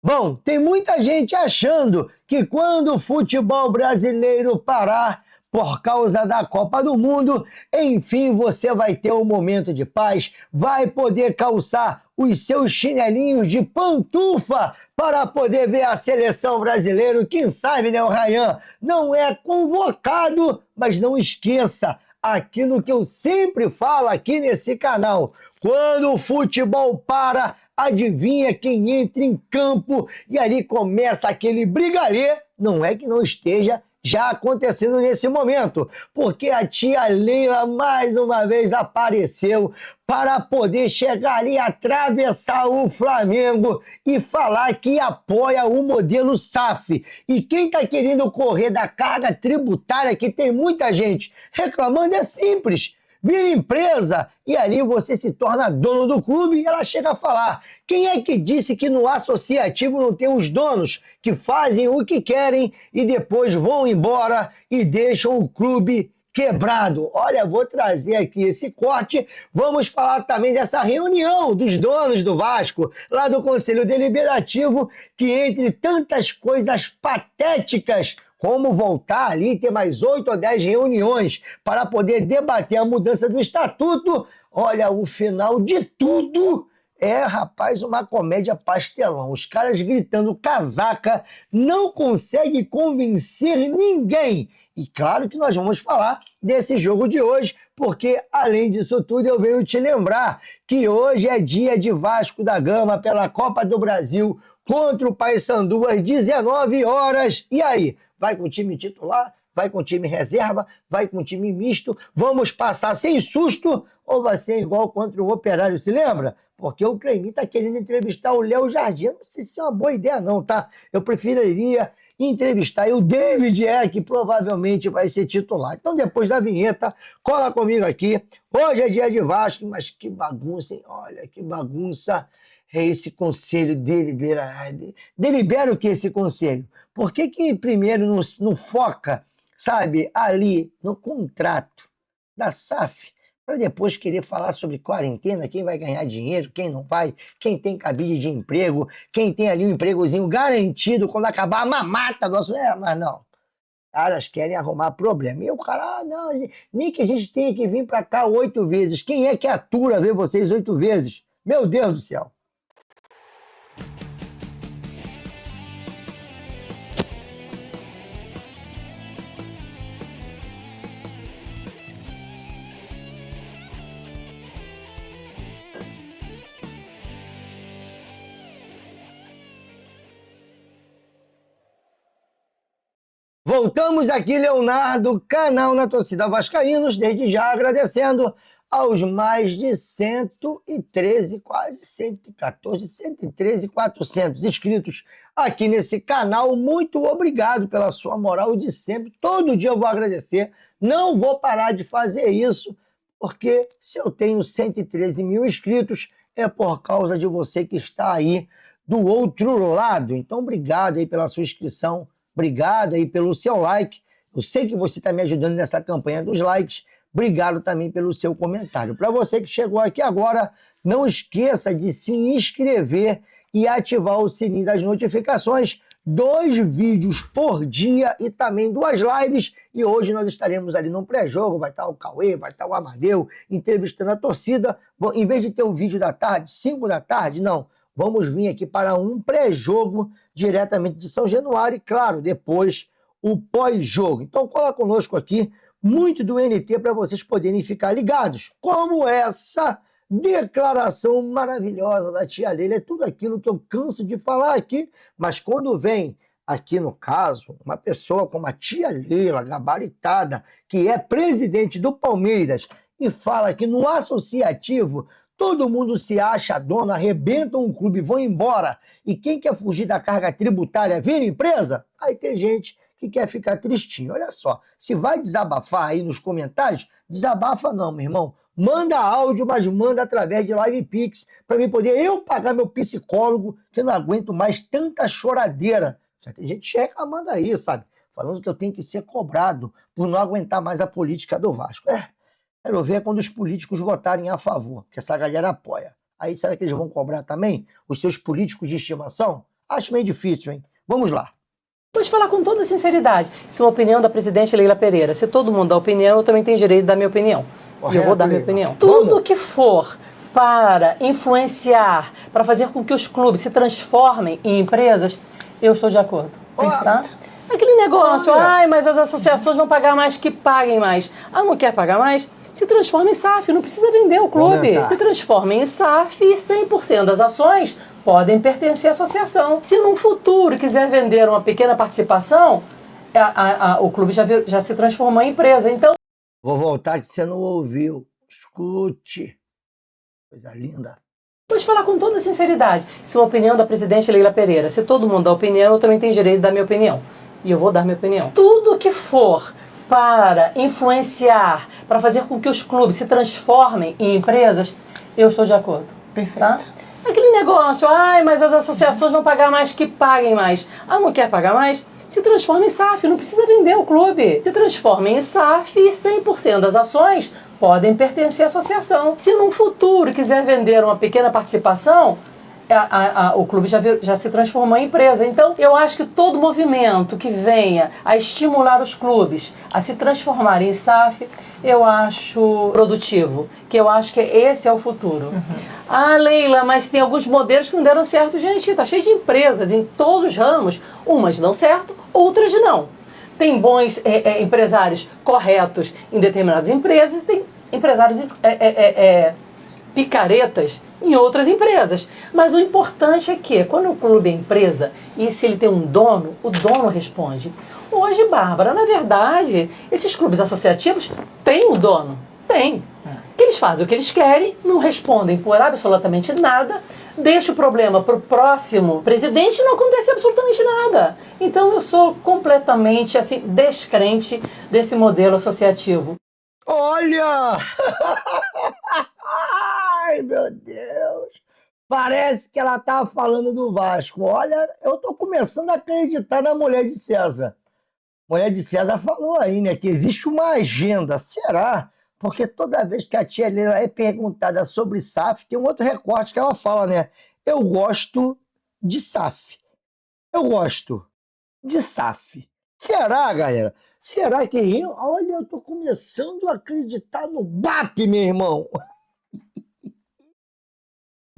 Bom, tem muita gente achando que quando o futebol brasileiro parar por causa da Copa do Mundo, enfim, você vai ter um momento de paz, vai poder calçar os seus chinelinhos de pantufa para poder ver a seleção brasileira. Quem sabe, né, o Rayan não é convocado, mas não esqueça aquilo que eu sempre falo aqui nesse canal. Quando o futebol para, adivinha quem entra em campo e ali começa aquele brigalê? Não é que não esteja já acontecendo nesse momento, porque a tia Leila mais uma vez apareceu para poder chegar ali, atravessar o Flamengo e falar que apoia o modelo SAF. E quem está querendo correr da carga tributária, que tem muita gente reclamando, é simples. Vira empresa e ali você se torna dono do clube e ela chega a falar. Quem é que disse que no associativo não tem os donos que fazem o que querem e depois vão embora e deixam o clube quebrado? Olha, vou trazer aqui esse corte. Vamos falar também dessa reunião dos donos do Vasco, lá do Conselho Deliberativo, que entre tantas coisas patéticas, como voltar ali e ter mais 8 ou 10 reuniões para poder debater a mudança do estatuto. Olha, o final de tudo é, rapaz, uma comédia pastelão. Os caras gritando casaca, não conseguem convencer ninguém. E claro que nós vamos falar desse jogo de hoje, porque além disso tudo eu venho te lembrar que hoje é dia de Vasco da Gama pela Copa do Brasil contra o Paysandu às 19 horas. E aí? Vai com o time titular, vai com o time reserva, vai com o time misto, vamos passar sem susto ou vai ser igual contra o Operário, se lembra? Porque o Cleitinho está querendo entrevistar o Léo Jardim, não sei se é uma boa ideia não, tá? Eu preferiria entrevistar o David que provavelmente vai ser titular. Então depois da vinheta, cola comigo aqui, hoje é dia de Vasco, mas que bagunça, hein? Olha que bagunça é esse conselho delibera o que esse conselho? Por que primeiro não foca, sabe, ali no contrato da SAF, para depois querer falar sobre quarentena, quem vai ganhar dinheiro, quem não vai, quem tem cabide de emprego, quem tem ali um empregozinho garantido quando acabar a mamata do mas não. Caras querem arrumar problema. E o cara, não, nem que a gente tenha que vir para cá 8 vezes. Quem é que atura ver vocês 8 vezes? Meu Deus do céu. Voltamos aqui, Leonardo, canal na torcida Vascaínos, desde já agradecendo aos mais de 113, quase 114, 113.400 inscritos aqui nesse canal. Muito obrigado pela sua moral de sempre. Todo dia eu vou agradecer. Não vou parar de fazer isso, porque se eu tenho 113 mil inscritos, é por causa de você que está aí do outro lado. Então, obrigado aí pela sua inscrição. Obrigado aí pelo seu like. Eu sei que você está me ajudando nessa campanha dos likes. Obrigado também pelo seu comentário. Para você que chegou aqui agora, não esqueça de se inscrever e ativar o sininho das notificações. 2 vídeos por dia e também 2 lives. E hoje nós estaremos ali num pré-jogo. Vai estar o Cauê, vai estar o Amadeu entrevistando a torcida. Bom, em vez de ter um vídeo da tarde, 5 da tarde, não. Vamos vir aqui para um pré-jogo diretamente de São Januário e, claro, depois o pós-jogo. Então, cola conosco aqui, muito do NT para vocês poderem ficar ligados. Como essa declaração maravilhosa da tia Leila, é tudo aquilo que eu canso de falar aqui, mas quando vem aqui no caso, uma pessoa como a tia Leila, gabaritada, que é presidente do Palmeiras, e fala que no associativo todo mundo se acha dono, arrebentam um clube, vão embora. E quem quer fugir da carga tributária vira empresa? Aí tem gente que quer ficar tristinho. Olha só, se vai desabafar aí nos comentários, desabafa não, meu irmão. Manda áudio, mas manda através de LivePix, para mim poder eu pagar meu psicólogo, que eu não aguento mais tanta choradeira. Já tem gente reclamando aí, sabe? Falando que eu tenho que ser cobrado por não aguentar mais a política do Vasco. Quero ver quando os políticos votarem a favor, que essa galera apoia. Aí será que eles vão cobrar também os seus políticos de estimação? Acho meio difícil, hein? Vamos lá. Vou te falar com toda sinceridade. Isso é uma opinião da presidente Leila Pereira. Se todo mundo dá opinião, eu também tenho direito de dar minha opinião. Correto, e eu vou dar minha opinião. Tudo que for para influenciar, para fazer com que os clubes se transformem em empresas, eu estou de acordo. Tá? Aquele negócio, mas as associações vão pagar mais, que paguem mais. Não quer pagar mais? Se transforma em SAF, não precisa vender o clube. Se transforma em SAF e 100% das ações podem pertencer à associação. Se num futuro quiser vender uma pequena participação, o clube já se transformou em empresa. Então, vou voltar que você não ouviu. Escute. Coisa linda. Vou te falar com toda sinceridade. Isso é uma opinião da presidente Leila Pereira. Se todo mundo dá opinião, eu também tenho direito de dar minha opinião. E eu vou dar minha opinião. Tudo que for para influenciar, para fazer com que os clubes se transformem em empresas, eu estou de acordo. Perfeito. Tá? Aquele negócio, mas as associações vão pagar mais, que paguem mais. Não quer pagar mais? Se transforma em SAF, não precisa vender o clube. Se transforma em SAF e 100% das ações podem pertencer à associação. Se num futuro quiser vender uma pequena participação, o clube já se transformou em empresa. Então, eu acho que todo movimento que venha a estimular os clubes a se transformarem em SAF, eu acho produtivo, que eu acho que esse é o futuro. Leila, mas tem alguns modelos que não deram certo. Gente, tá cheio de empresas em todos os ramos. Umas dão certo, outras não. Tem bons empresários corretos em determinadas empresas, tem empresários picaretas em outras empresas. Mas o importante é que, quando o clube é empresa, e se ele tem um dono, o dono responde. Hoje, Bárbara, na verdade, esses clubes associativos têm um dono. Tem. Que eles fazem o que eles querem, não respondem por absolutamente nada, deixa o problema para o próximo presidente e não acontece absolutamente nada. Então eu sou completamente assim, descrente desse modelo associativo. Olha! Ai, meu Deus! Parece que ela estava falando do Vasco. Olha, eu estou começando a acreditar na mulher de César. Mulher de César falou aí, né, que existe uma agenda. Será? Porque toda vez que a tia Leila é perguntada sobre SAF, tem um outro recorte que ela fala, né? Eu gosto de SAF. Eu gosto de SAF. Será, galera? Será que... Olha, eu tô começando a acreditar no BAP, meu irmão.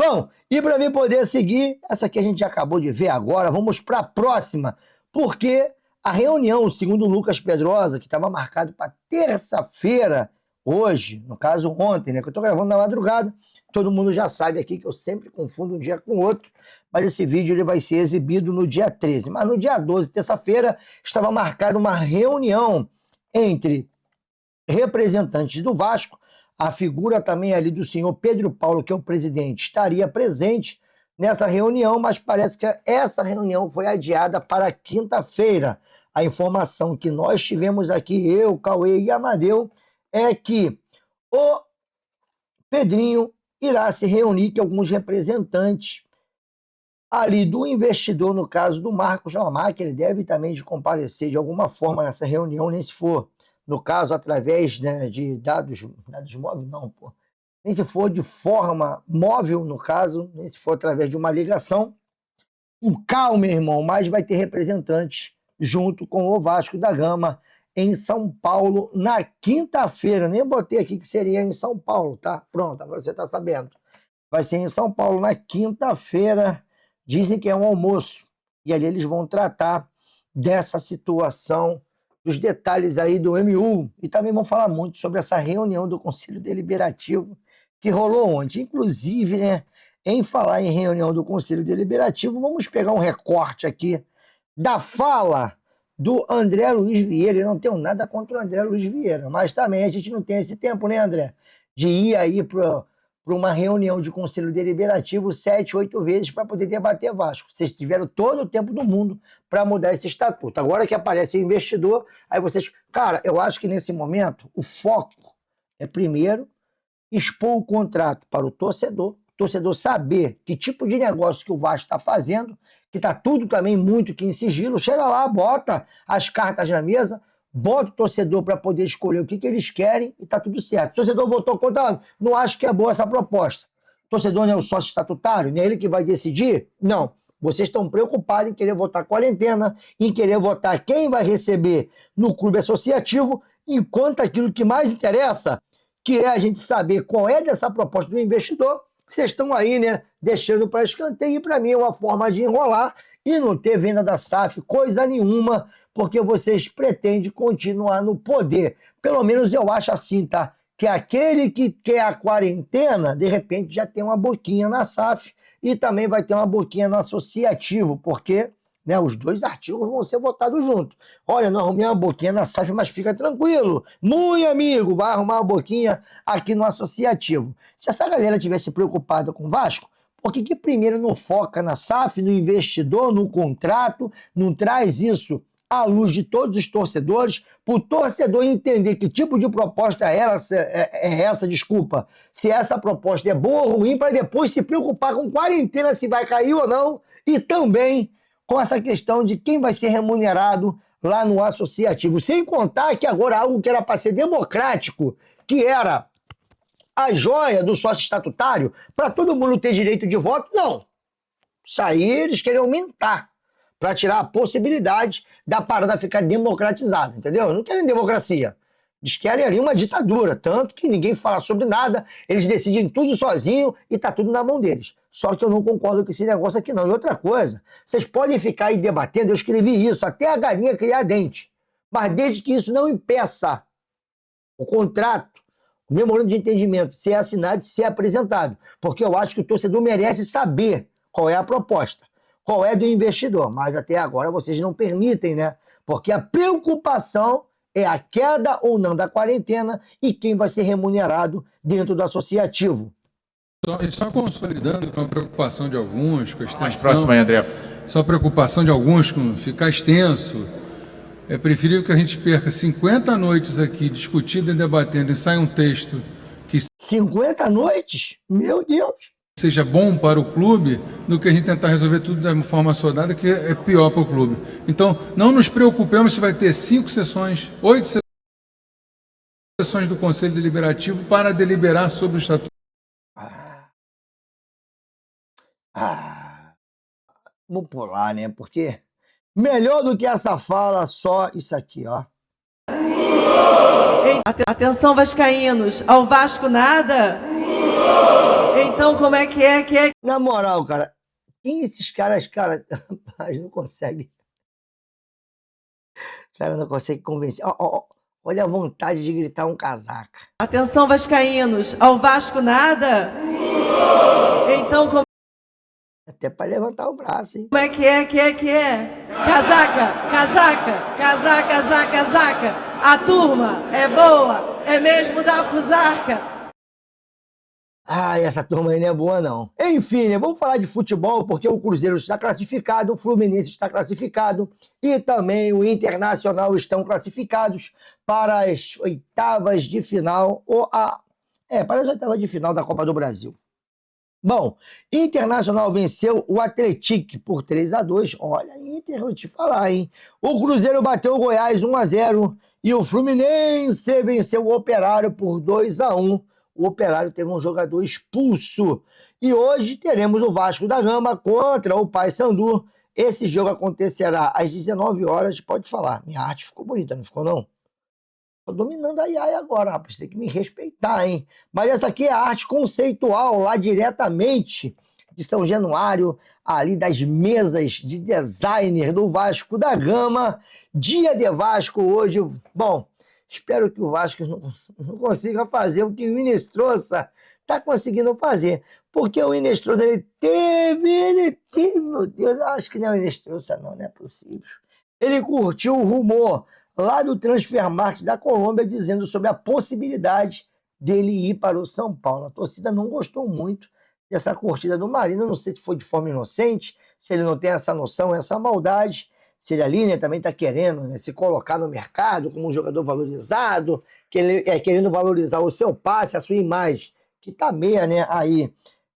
Bom, e para mim poder seguir, essa aqui a gente já acabou de ver agora, vamos para a próxima, porque a reunião, segundo o Lucas Pedrosa, que estava marcado para terça-feira, hoje, no caso ontem, né, que eu estou gravando na madrugada, todo mundo já sabe aqui que eu sempre confundo um dia com o outro, mas esse vídeo ele vai ser exibido no dia 13. Mas no dia 12, terça-feira, estava marcada uma reunião entre representantes do Vasco, a figura também ali do senhor Pedro Paulo, que é o presidente, estaria presente nessa reunião, mas parece que essa reunião foi adiada para quinta-feira. A informação que nós tivemos aqui, eu, Cauê e Amadeu, é que o Pedrinho irá se reunir com alguns representantes ali do investidor, no caso do Marcos Lamar, que ele deve também de comparecer de alguma forma nessa reunião, nem se for, no caso, através, né, de dados móveis, não, pô. Nem se for de forma móvel, no caso, nem se for através de uma ligação. Calma, irmão, mas vai ter representantes junto com o Vasco da Gama em São Paulo na quinta-feira. Nem botei aqui que seria em São Paulo, tá? Pronto, agora você tá sabendo. Vai ser em São Paulo na quinta-feira. Dizem que é um almoço. E ali eles vão tratar dessa situação, dos detalhes aí do MU. E também vão falar muito sobre essa reunião do Conselho Deliberativo que rolou ontem. Inclusive, né, em falar em reunião do Conselho Deliberativo, vamos pegar um recorte aqui da fala do André Luiz Vieira. Eu não tenho nada contra o André Luiz Vieira, mas também a gente não tem esse tempo, né, André? De ir aí para uma reunião de Conselho Deliberativo 7, 8 vezes para poder debater Vasco. Vocês tiveram todo o tempo do mundo para mudar esse estatuto. Agora que aparece o investidor, aí vocês... Cara, eu acho que nesse momento o foco é primeiro expor o contrato para o torcedor saber que tipo de negócio que o Vasco está fazendo, que está tudo também muito que em sigilo. Chega lá, bota as cartas na mesa, bota o torcedor para poder escolher o que eles querem e está tudo certo. O torcedor votou contra, não acho que é boa essa proposta. O torcedor não é o sócio estatutário, não é ele que vai decidir? Não. Vocês estão preocupados em querer votar quarentena, em querer votar quem vai receber no clube associativo, enquanto aquilo que mais interessa, que é a gente saber qual é dessa proposta do investidor, vocês estão aí, né, deixando para escanteio, e para mim é uma forma de enrolar e não ter venda da SAF, coisa nenhuma, porque vocês pretendem continuar no poder. Pelo menos eu acho assim, tá? Que aquele que quer a quarentena, de repente já tem uma boquinha na SAF e também vai ter uma boquinha no associativo, porque, né, os dois artigos vão ser votados juntos. Olha, não arrumei uma boquinha na SAF, mas fica tranquilo. Muito amigo, vai arrumar uma boquinha aqui no associativo. Se essa galera tivesse preocupada com o Vasco, por que primeiro não foca na SAF, no investidor, no contrato, não traz isso à luz de todos os torcedores, para o torcedor entender que tipo de proposta é essa, desculpa, se essa proposta é boa ou ruim, para depois se preocupar com quarentena, se vai cair ou não, e também com essa questão de quem vai ser remunerado lá no associativo. Sem contar que agora algo que era para ser democrático, que era a joia do sócio estatutário, para todo mundo ter direito de voto, não. Isso aí eles querem aumentar, para tirar a possibilidade da parada ficar democratizada, entendeu? Não querem democracia. Eles querem ali uma ditadura, tanto que ninguém fala sobre nada, eles decidem tudo sozinho e tá tudo na mão deles. Só que eu não concordo com esse negócio aqui não. E outra coisa, vocês podem ficar aí debatendo, eu escrevi isso, até a galinha criar dente, mas desde que isso não impeça o contrato, o memorando de entendimento ser assinado e ser apresentado, porque eu acho que o torcedor merece saber qual é a proposta, qual é do investidor, mas até agora vocês não permitem, né? Porque a preocupação é a queda ou não da quarentena e quem vai ser remunerado dentro do associativo. Só consolidando com a preocupação de alguns, com a extensão... Mais próximo aí, André. Só a preocupação de alguns com ficar extenso. É preferível que a gente perca 50 noites aqui discutindo e debatendo e saia um texto que 50 noites? Meu Deus! seja bom para o clube do que a gente tentar resolver tudo de uma forma soldada, que é pior para o clube. Então, não nos preocupemos se vai ter 5 sessões, 8 sessões do Conselho Deliberativo para deliberar sobre o Estatuto. Vou pular, né? Porque melhor do que essa fala, só isso aqui, ó. Atenção, vascaínos, ao Vasco nada? Então como é que é? Na moral, cara, quem esses caras, cara, rapaz, não consegue. Cara, não consegue convencer. Olha a vontade de gritar um casaca. Atenção, vascaínos, ao Vasco nada? Então como Até para levantar o braço, hein? é que é? Casaca. A turma é boa, é mesmo da Fusarca. Essa turma aí não é boa, não. Enfim, né, vamos falar de futebol, porque o Cruzeiro está classificado, o Fluminense está classificado e também o Internacional estão classificados para as oitavas de final, para as oitavas de final da Copa do Brasil. Bom, Internacional venceu o Atlético por 3-2. Olha, Inter, vou te falar, hein? O Cruzeiro bateu o Goiás 1-0 e o Fluminense venceu o Operário por 2-1. O Operário teve um jogador expulso. E hoje teremos o Vasco da Gama contra o Paysandu. Esse jogo acontecerá às 19 horas. Pode falar, minha arte ficou bonita, não ficou não? Tô dominando a AI agora, rapaz, tem que me respeitar, hein? Mas essa aqui é a arte conceitual, lá diretamente de São Januário, ali das mesas de designer do Vasco da Gama. Dia de Vasco hoje. Bom, espero que o Vasco não consiga fazer o que o Inestrosa está conseguindo fazer. Porque o Inestrosa, ele teve, meu Deus, acho que não é o Inestrosa, não é possível. Ele curtiu o rumor lá do Transfermarkt da Colômbia, dizendo sobre a possibilidade dele ir para o São Paulo. A torcida não gostou muito dessa curtida do Marino, não sei se foi de forma inocente, se ele não tem essa noção, essa maldade, se ele ali, né, também está querendo, né, se colocar no mercado como um jogador valorizado, que ele querendo valorizar o seu passe, a sua imagem, que está meia, né, aí,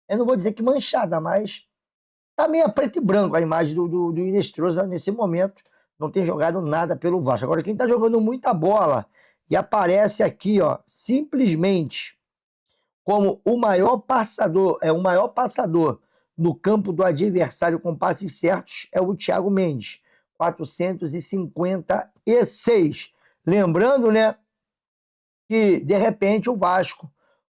eu não vou dizer que manchada, mas está meia preto e branco a imagem do Inestrosa nesse momento. Não tem jogado nada pelo Vasco. Agora, quem está jogando muita bola e aparece aqui, ó, simplesmente como o maior passador no campo do adversário com passes certos é o Thiago Mendes, 456. Lembrando, né, que de repente o Vasco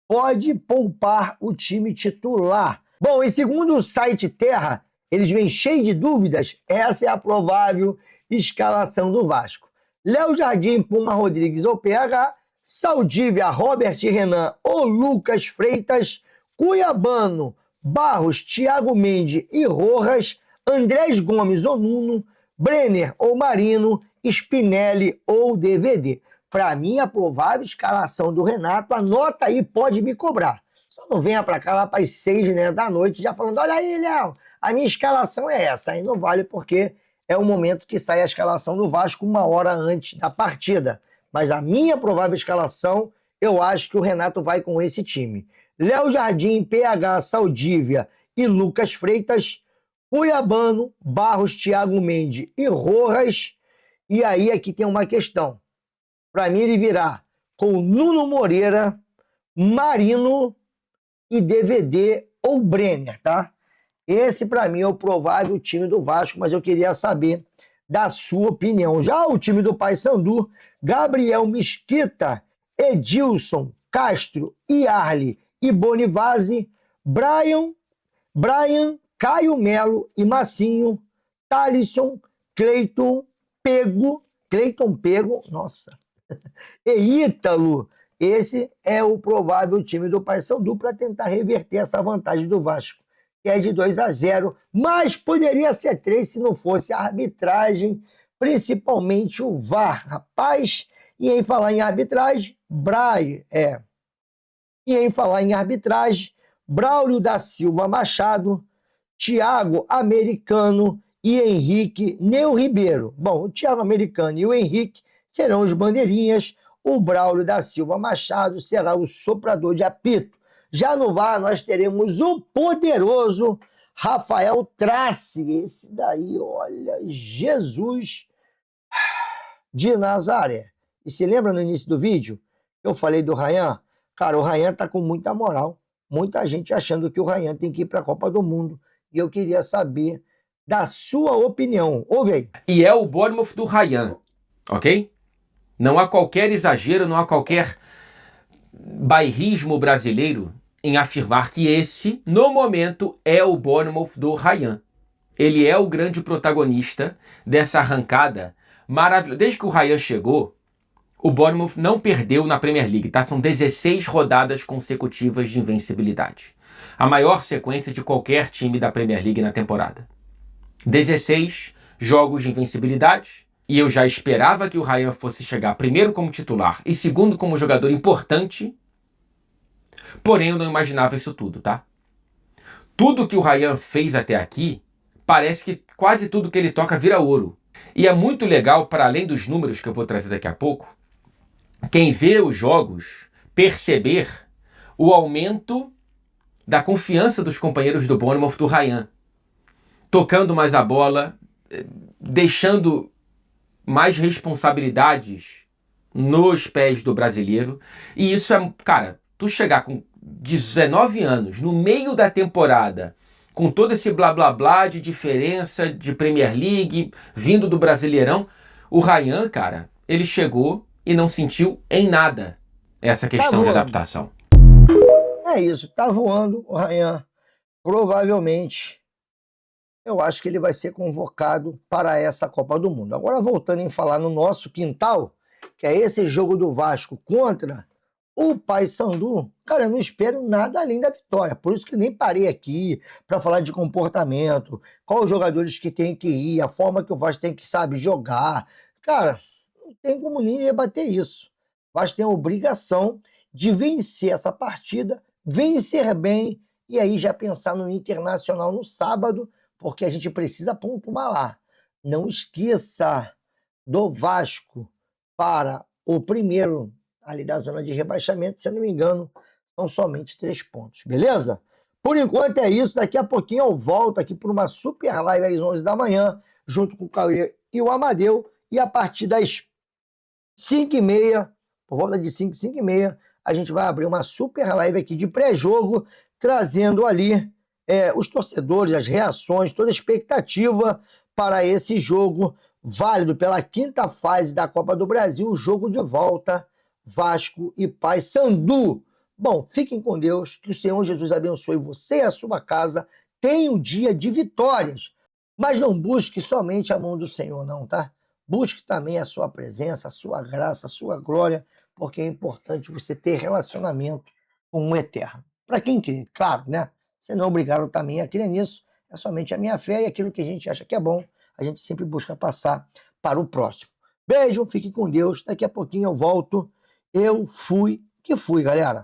pode poupar o time titular. Bom, e segundo o site Terra, eles vêm cheios de dúvidas, essa é a provável escalação do Vasco. Léo Jardim, Puma Rodrigues ou PH, Saldívia, Robert Renan ou Lucas Freitas, Cuiabano, Barros, Thiago Mendes e Rojas, Andrés Gomes ou Nuno, Brenner ou Marino, Spinelli ou DVD. Para mim, a provável escalação do Renato, anota aí, pode me cobrar. Só não venha para cá lá para as 6, né, da noite já falando, olha aí, Léo, a minha escalação é essa. Aí não vale porque é o momento que sai a escalação do Vasco 1 hora antes da partida. Mas a minha provável escalação, eu acho que o Renato vai com esse time. Léo Jardim, PH, Saldívia e Lucas Freitas, Cuiabano, Barros, Thiago Mendes e Rojas. E aí aqui tem uma questão. Para mim ele virá com Nuno Moreira, Marino e DVD ou Brenner, tá? Esse para mim é o provável time do Vasco, mas eu queria saber da sua opinião. Já o time do Paysandu, Gabriel Mesquita, Edilson, Castro, Iarli e Bonivazzi, Brian, Caio Melo e Massinho, Thalisson, Cleiton Pego, nossa, e Ítalo. Esse é o provável time do Paysandu para tentar reverter essa vantagem do Vasco, que é de 2-0, mas poderia ser 3 se não fosse a arbitragem, principalmente o VAR. Rapaz, e em falar em arbitragem, Braulio da Silva Machado, Thiago Americano e Henrique Neu Ribeiro. Bom, o Thiago Americano e o Henrique serão os bandeirinhas, o Braulio da Silva Machado será o soprador de apito. Já no VAR nós teremos o poderoso Rafael Trace, esse daí, olha, Jesus de Nazaré. E se lembra no início do vídeo, eu falei do Rayan? Cara, o Rayan tá com muita moral, muita gente achando que o Rayan tem que ir para a Copa do Mundo, e eu queria saber da sua opinião. Ouve aí. E é o Bournemouth do Rayan, ok? Não há qualquer exagero, não há qualquer bairrismo brasileiro em afirmar que esse, no momento, é o Bournemouth do Rayan. Ele é o grande protagonista dessa arrancada maravilhosa. Desde que o Rayan chegou, o Bournemouth não perdeu na Premier League, tá? São 16 rodadas consecutivas de invencibilidade. A maior sequência de qualquer time da Premier League na temporada. 16 jogos de invencibilidade. E eu já esperava que o Rayan fosse chegar primeiro como titular e segundo como jogador importante. Porém, eu não imaginava isso tudo, tá? Tudo que o Rayan fez até aqui, parece que quase tudo que ele toca vira ouro. E é muito legal, para além dos números que eu vou trazer daqui a pouco, quem vê os jogos perceber o aumento da confiança dos companheiros do Bournemouth do Rayan. Tocando mais a bola, deixando mais responsabilidades nos pés do brasileiro. E isso é, cara, tu chegar com 19 anos, no meio da temporada, com todo esse blá blá blá de diferença de Premier League, vindo do Brasileirão, o Rayan, cara, ele chegou e não sentiu em nada essa questão de adaptação. É isso, tá voando o Rayan. Provavelmente, eu acho que ele vai ser convocado para essa Copa do Mundo. Agora, voltando em falar no nosso quintal, que é esse jogo do Vasco contra o Paysandu, cara, eu não espero nada além da vitória. Por isso que nem parei aqui para falar de comportamento, quais os jogadores que tem que ir, a forma que o Vasco tem que, sabe, jogar. Cara, não tem como nem debater isso. O Vasco tem a obrigação de vencer essa partida, vencer bem, e aí já pensar no Internacional no sábado, porque a gente precisa pontuar lá. Não esqueça do Vasco para o primeiro ali da zona de rebaixamento, se eu não me engano, são somente 3 pontos, beleza? Por enquanto é isso, daqui a pouquinho eu volto aqui por uma super live às 11 da manhã, junto com o Cauê e o Amadeu, e a partir das 5h30, por volta de 5h30, a gente vai abrir uma super live aqui de pré-jogo, trazendo ali os torcedores, as reações, toda a expectativa para esse jogo válido pela 5ª fase da Copa do Brasil, o jogo de volta, Vasco e Paysandu. Bom, fiquem com Deus, que o Senhor Jesus abençoe você e a sua casa, tenha um dia de vitórias, mas não busque somente a mão do Senhor não, tá? Busque também a sua presença, a sua graça, a sua glória, porque é importante você ter relacionamento com o Eterno. Para quem crê, claro, né? Você não é obrigado também a crer nisso, é somente a minha fé e aquilo que a gente acha que é bom, a gente sempre busca passar para o próximo. Beijo, fique com Deus, daqui a pouquinho eu volto. Eu fui, galera.